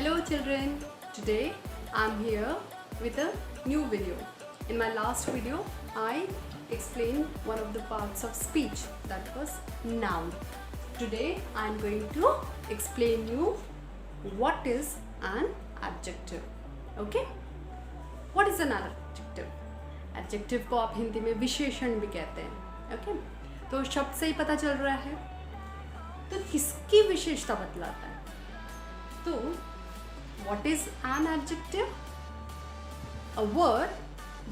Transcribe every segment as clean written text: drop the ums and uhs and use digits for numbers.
Hello children, today I'm here with a new video. In my last video, I explained one of the parts of speech, that was noun. Today I'm going to explain you what is an adjective. Okay? What is an adjective? Adjective को आप हिंदी में विशेषण भी कहते हैं. Okay? तो शब्द से ही पता चल रहा है. तो किसकी विशेषता बतलाता है? तो what is an adjective? A word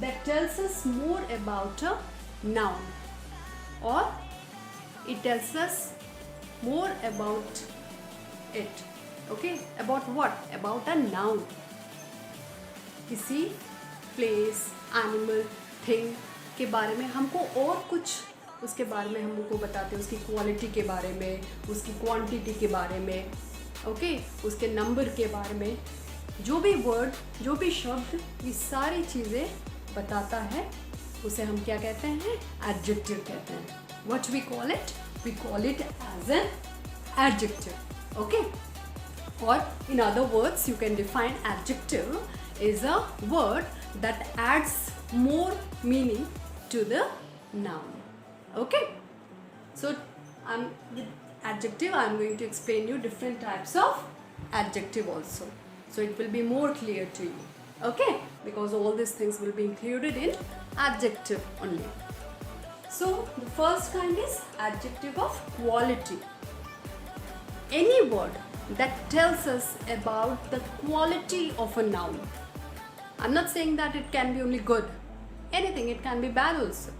that tells us more about a noun, or it tells us more about it. Okay, about what? About a noun. किसी place, animal, thing के बारे में हमको और कुछ उसके बारे में हमको बताते हैं, उसकी क्वालिटी के बारे में, उसकी क्वांटिटी के बारे में, ओके, उसके नंबर के बारे में, जो भी वर्ड, जो भी शब्द, ये सारी चीज़ें बताता है, उसे हम क्या कहते हैं? एडजेक्टिव कहते हैं. What we call it? We call it as an adjective. Okay, और in other words you can define adjective is a word that adds more meaning to the noun. Okay, so with adjective I'm going to explain you different types of adjective also, so it will be more clear to you. Okay, because all these things will be included in adjective only. So the first kind is adjective of quality. Any word that tells us about the quality of a noun. I'm not saying that it can be only good. Anything, it can be bad also.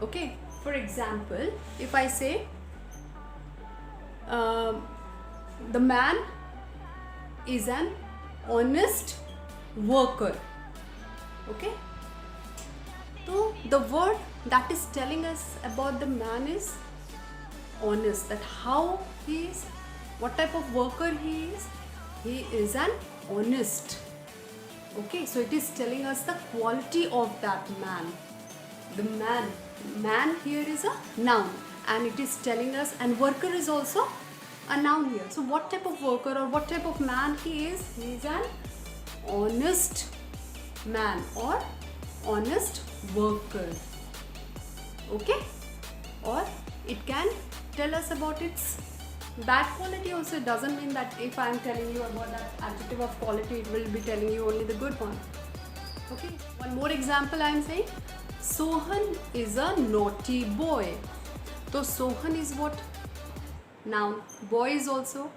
Okay, for example, if I say the man is an honest worker. Okay, so the word that is telling us about the man is honest, that how he is, what type of worker he is an honest. Okay, so it is telling us the quality of that man. The man here is a noun, and it is telling us, and worker is also a noun here. So what type of worker or what type of man he is? He is an honest man or honest worker. Okay, or it can tell us about its bad quality also. It doesn't mean that if I am telling you about that adjective of quality, it will be telling you only the good one. Okay, one more example I am saying, Sohan is a naughty boy. So Sohan is what? Noun. Boy is also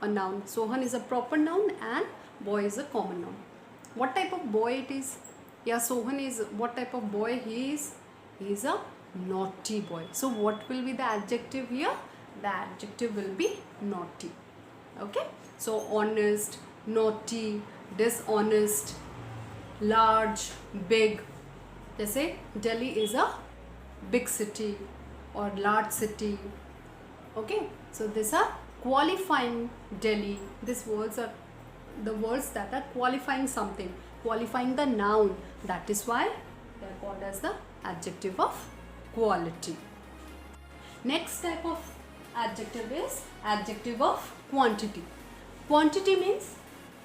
a noun. Sohan is a proper noun and boy is a common noun. What type of boy it is? Yeah, Sohan is, what type of boy he is? He is a naughty boy. So what will be the adjective here? The adjective will be naughty. Okay, so honest, naughty, dishonest, large, big. जैसे Delhi is a big city or large city. Okay, so these are qualifying Delhi. These words are the words that are qualifying something, qualifying the noun. That is why they are called as the adjective of quality. Next type of adjective is adjective of quantity. Quantity means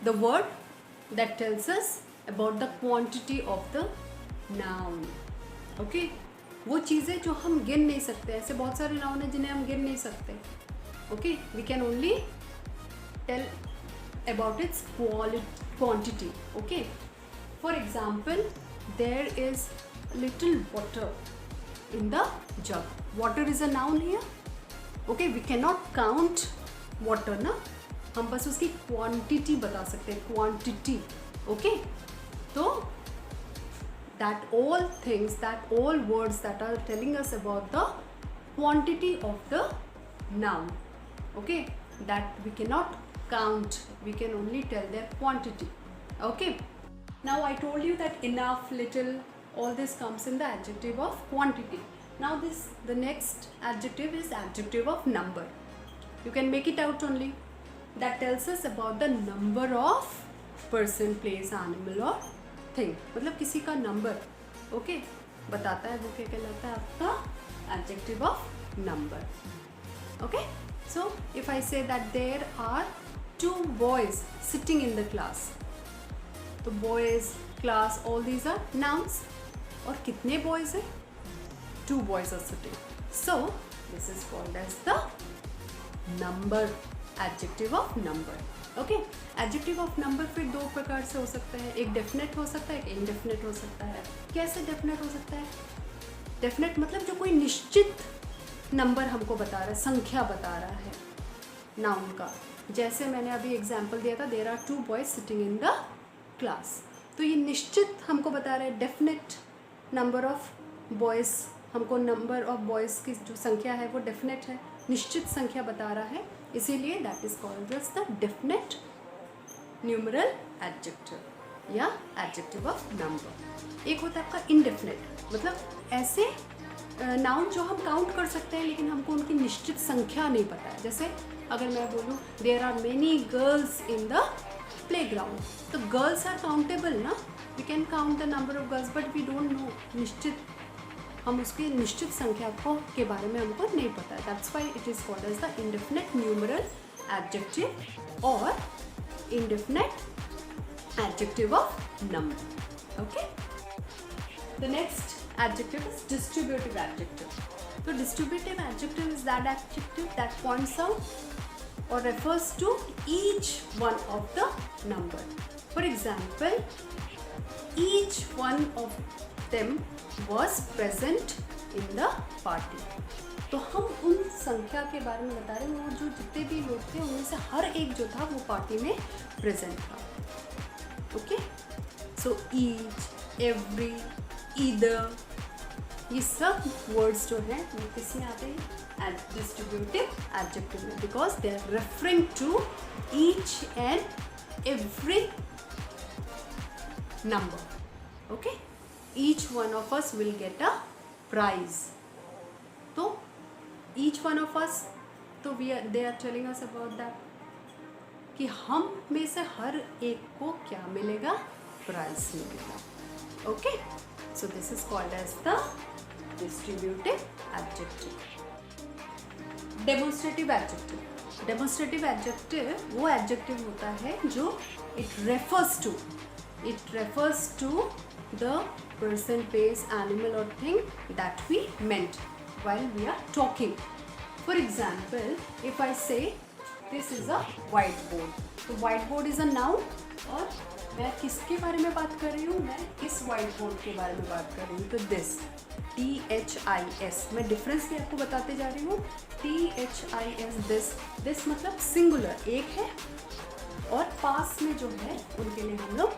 the word that tells us about the quantity of the noun. Okay, वो चीज़ें जो हम गिन नहीं सकते, ऐसे बहुत सारे नाउन हैं जिन्हें हम गिन नहीं सकते. Okay, we can only tell about its quantity. Okay, for example, there is little water in the jug. Water is a noun here. Okay, we cannot count water ना, हम बस उसकी quantity बता सकते हैं, quantity. Okay, तो that all things, that all words that are telling us about the quantity of the noun. Okay, that we cannot count, we can only tell their quantity. Okay, now I told you that enough, little, all this comes in the adjective of quantity. Now the next adjective is adjective of number. You can make it out only. That tells us about the number of person, place, animal or thing. मतलब किसी का number. Okay, बताता है, वो क्या कहलाता है आपका adjective of number. Okay, so if I say that there are 2 boys sitting in the class. तो boys, class, all these are nouns. और कितने boys हैं? 2 boys are sitting. So this is called as the number, adjective of number. Okay, adjective of number फिर 2 प्रकार से हो सकता है. एक डेफिनेट हो सकता है, एक इनडेफिनेट हो सकता है. कैसे डेफिनेट हो सकता है? डेफिनेट मतलब जो कोई निश्चित नंबर हमको बता रहा है, संख्या बता रहा है नाउन का. जैसे मैंने अभी एग्जांपल दिया था, there are 2 boys sitting in the class. तो ये निश्चित हमको बता रहा है. डेफिनेट नंबर ऑफ बॉयज़, हमको नंबर ऑफ बॉयज़ की जो संख्या है वो डेफिनेट है, निश्चित संख्या बता रहा है. इसीलिए that is called as the definite numeral adjective या एडजेक्टिव ऑफ नंबर. एक होता है आपका इनडेफिनेट, मतलब ऐसे नाउन जो हम काउंट कर सकते हैं लेकिन हमको उनकी निश्चित संख्या नहीं पता है. जैसे अगर मैं बोलूँ there are many girls in the playground, तो गर्ल्स आर काउंटेबल ना, we can count the number of girls, but we don't know निश्चित, हम उसकी निश्चित संख्या को के बारे में हमको नहीं पता है. That's why it is called as the indefinite numeral adjective और indefinite adjective of number. Okay, the next adjective is distributive adjective. तो distributive adjective is that adjective that points out or refers to each one of the number. For example, each one of them was present in the party. तो हम उन संख्या के बारे में बता रहे हैं, वो जो जितने भी लोग थे उनमें से हर एक जो था वो पार्टी में प्रेजेंट था. Okay, so each, every, either, ये सब वर्ड्स जो हैं वो किस में आते हैं? डिस्ट्रीब्यूटिव एडजेक्टिव में, because they are referring to each and every number. Okay, each one of us will get a prize. तो ईच वन ऑफ अस, तो they are telling us about that कि हम में से हर एक को क्या मिलेगा? प्राइज मिलेगा. Okay, so this is called as the distributive adjective. Demonstrative adjective. Demonstrative adjective वो एडजेक्टिव होता है जो it refers to the person, place, animal or thing that we meant while we are talking. For example, if I say this is a whiteboard, तो whiteboard is a noun और मैं किसके बारे में बात कर रही हूँ? मैं इस whiteboard के बारे में बात कर रही हूँ. तो this, THIS, मैं डिफरेंस भी आपको बताते जा रही हूँ. THIS, this मतलब सिंगुलर, एक है, और पास में जो है उनके लिए हम लोग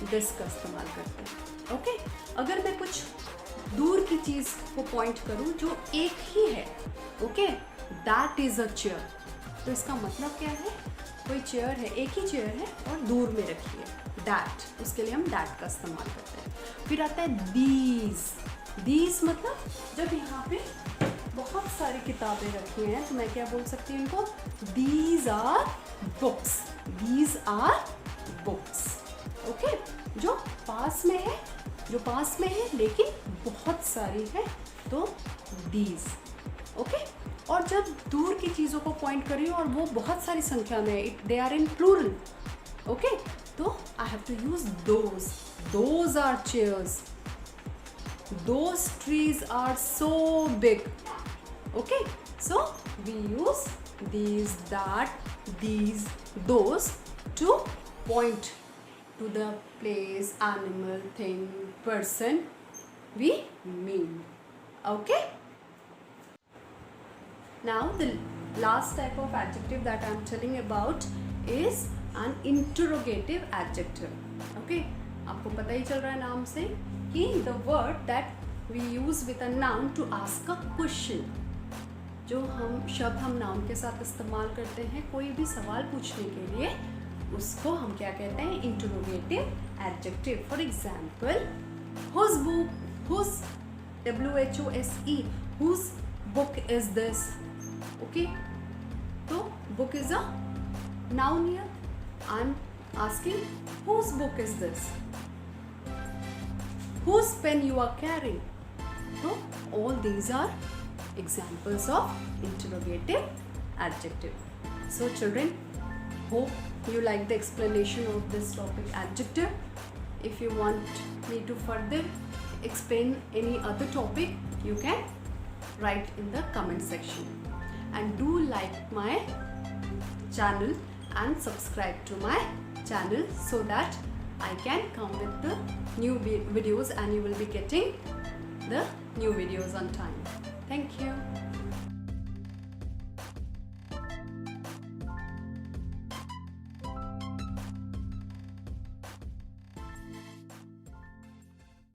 दिस का इस्तेमाल करते हैं. ओके, अगर मैं कुछ दूर की चीज़ को पॉइंट करूँ जो एक ही है, okay, that is a chair. तो इसका मतलब क्या है? कोई चेयर है, एक ही चेयर है और दूर में रखी है, दैट, उसके लिए हम दैट का इस्तेमाल करते हैं. फिर आता है दीज मतलब जब यहाँ पे बहुत सारी किताबें रखी हैं तो मैं क्या बोल सकती हूँ इनको? These are books. These are books. Okay, जो पास में है लेकिन बहुत सारी है, तो दीज. ओके, और जब दूर की चीज़ों को पॉइंट कर रही हूँ और वो बहुत सारी संख्या में है, they are in plural. Okay, तो I have to use those are chairs. Those trees are so big. Okay, so we use these, that, these, those to point to the place, animal, thing, person we mean. Okay, now the last type of adjective that I am telling about is an interrogative adjective. Okay, आपको पता ही चल रहा है नाम से कि the word that we use with a noun to ask a question. जो हम शब्द हम नाउन के साथ इस्तेमाल करते हैं कोई भी सवाल पूछने के लिए, उसको हम क्या कहते हैं? Interrogative adjective. For example, whose WHOSE, whose book is this? Okay, तो book is a noun here. I'm asking whose book is this? Whose pen you are carrying? So all these are examples of interrogative adjective. So children, hope you like the explanation of this topic adjective. If you want me to further explain any other topic, you can write in the comment section. And do like my channel and subscribe to my channel so that I can come with the new videos and you will be getting the new videos on time. Thank you.